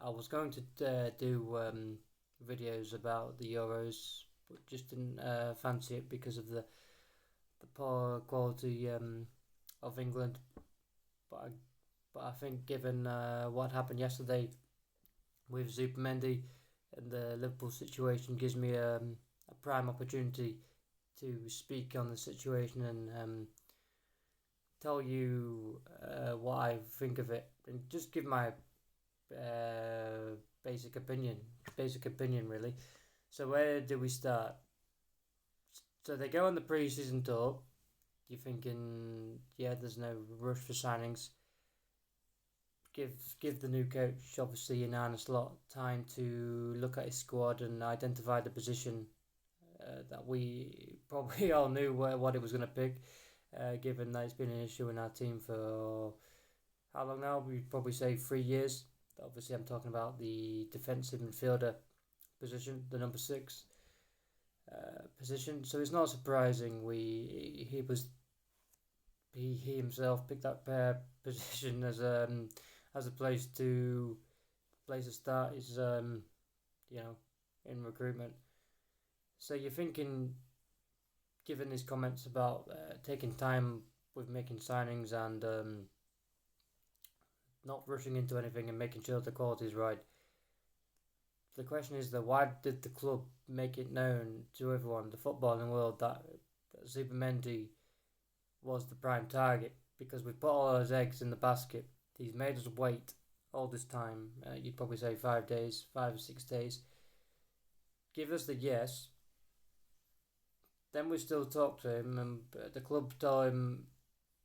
I was going to do videos about the Euros, but just didn't fancy it because of the poor quality of England. But I, but I think given what happened yesterday with Zubimendi and the Liverpool situation, gives me a prime opportunity to speak on the situation and tell you what I think of it and just give my uh, basic opinion really. So where do we start? So they go on the pre-season tour. You're thinking, yeah, there's no rush for signings. Give the new coach obviously an honest lot time to look at his squad and identify the position that we probably all knew what he was going to pick. Given that it's been an issue in our team for how long now? We'd probably say 3 years. Obviously, I'm talking about the defensive midfielder position, the number six position. So it's not surprising he himself picked that position as a place to start his in recruitment. So you're thinking, given his comments about taking time with making signings and not rushing into anything and making sure the quality is right. The question is though, why did the club make it known to everyone, the footballing world, that Zubimendi was the prime target? Because we put all his eggs in the basket. He's made us wait all this time. You'd probably say 5 days, 5 or 6 days. Give us the yes. Then we still talk to him, and the club told him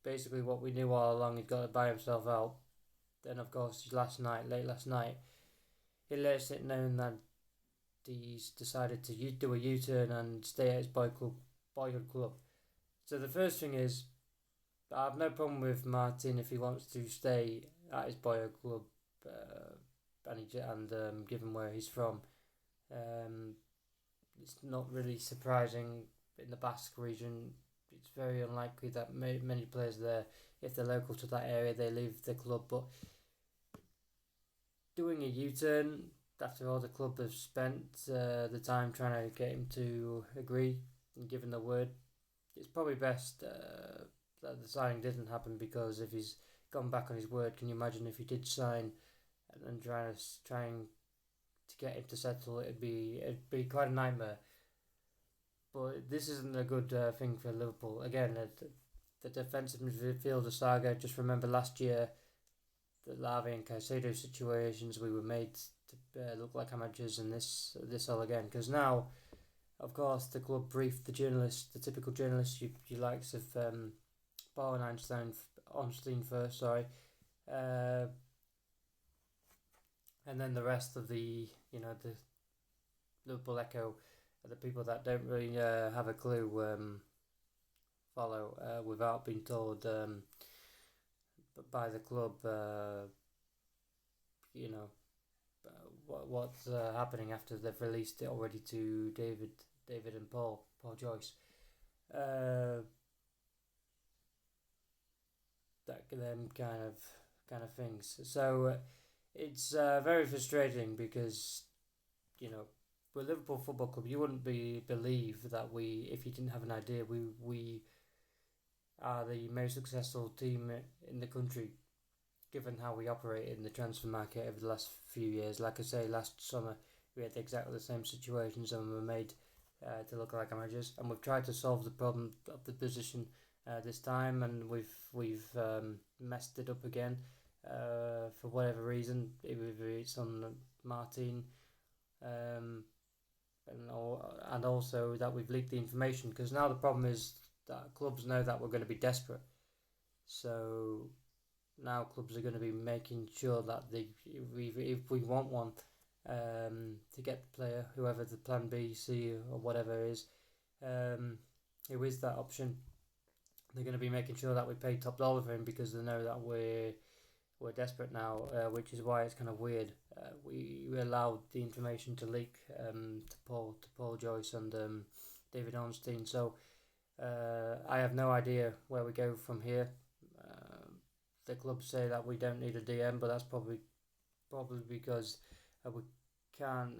basically what we knew all along. He's got to buy himself out. Then, of course, late last night, he lets it known that he's decided to do a U-turn and stay at his boyhood club. So the first thing is, I have no problem with Martin if he wants to stay at his boyhood club, given where he's from. It's not really surprising in the Basque region. It's very unlikely that many players there, if they're local to that area, they leave the club. But doing a U-turn after all the club have spent the time trying to get him to agree and given the word, it's probably best that the signing didn't happen, because if he's gone back on his word, can you imagine if he did sign and trying to get him to settle? It'd be quite a nightmare. But this isn't a good thing for Liverpool. Again, the defensive midfielder saga. Just remember last year, the Lavi and Caicedo situations. We were made to look like amateurs, and this all again. Because now, of course, the club briefed the journalist, the typical journalist, you likes of Paul and Einstein first, sorry, and then the rest of the the Liverpool Echo, the people that don't really have a clue follow without being told by the club, what's happening after they've released it already to David and Paul Joyce. That them kind of things. So it's very frustrating because with Liverpool Football Club, you wouldn't believe that if you didn't have an idea, we are the most successful team in the country, given how we operate in the transfer market over the last few years. Like I say, last summer we had exactly the same situations and we were made to look like amateurs, and we've tried to solve the problem of the position this time, and we've messed it up again for whatever reason. Either it's on Martin, and also that we've leaked the information, because now the problem is that clubs know that we're going to be desperate. So now clubs are going to be making sure that if we want one, to get the player, whoever the plan B, C or whatever is, who is that option, they're going to be making sure that we pay top dollar for him, because they know that we're desperate now, which is why it's kind of weird. We allowed the information to leak to Paul Joyce and David Ornstein. So I have no idea where we go from here. The clubs say that we don't need a DM, but that's probably probably because we can't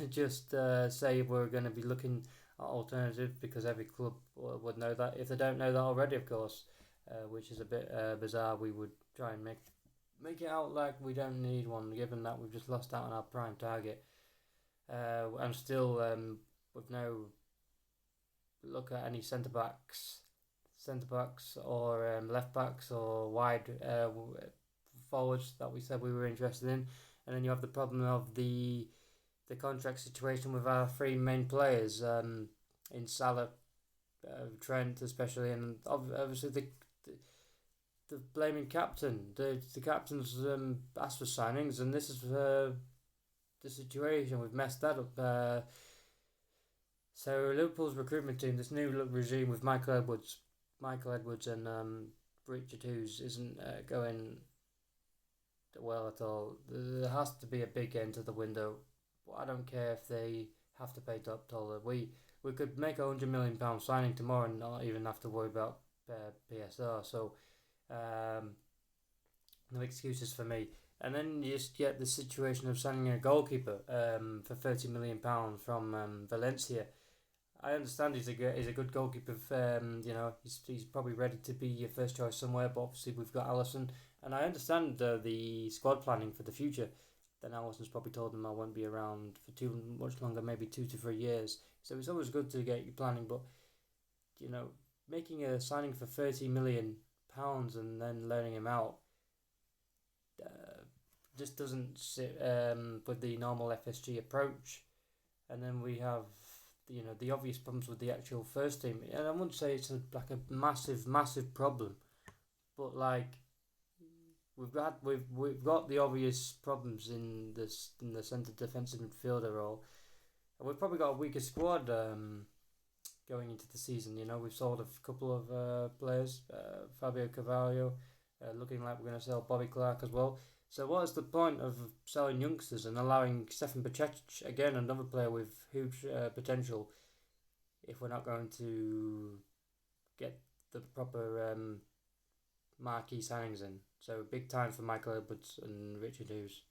just say we're going to be looking at alternatives because every club would know that. If they don't know that already, of course, which is a bit bizarre, we would try and make it out like we don't need one, given that we've just lost out on our prime target. And still, with no look at any centre backs or left backs or wide forwards that we said we were interested in, and then you have the problem of the contract situation with our three main players in Salah, Trent especially, and obviously the blaming captain. The captain's asked for signings, and this is the situation. We've messed that up. So Liverpool's recruitment team, this new regime with Michael Edwards and Richard Hughes isn't going well at all. There has to be a big end to the window. I don't care if they have to pay top dollar. We could make £100 million signing tomorrow and not even have to worry about PSR. So no excuses for me. And then you just get the situation of signing a goalkeeper for £30 million from Valencia. I understand he's a good goalkeeper. He's probably ready to be your first choice somewhere. But obviously we've got Alisson, and I understand the squad planning for the future. Then Alisson's probably told them I won't be around for too much longer, maybe 2 to 3 years. So it's always good to get your planning, but making a signing for £30 million and then loaning him out just doesn't sit with the normal FSG approach. And then we have the obvious problems with the actual first team, and I wouldn't say it's a massive problem, but like we've got the obvious problems in the centre defensive midfielder role, and we've probably got a weaker squad going into the season. We've sold a couple of players, Fabio Carvalho, looking like we're going to sell Bobby Clark as well. So what is the point of selling youngsters and allowing Stefan Bacec, again another player with huge potential, if we're not going to get the proper marquee signings in? So big time for Michael Edwards and Richard Hughes.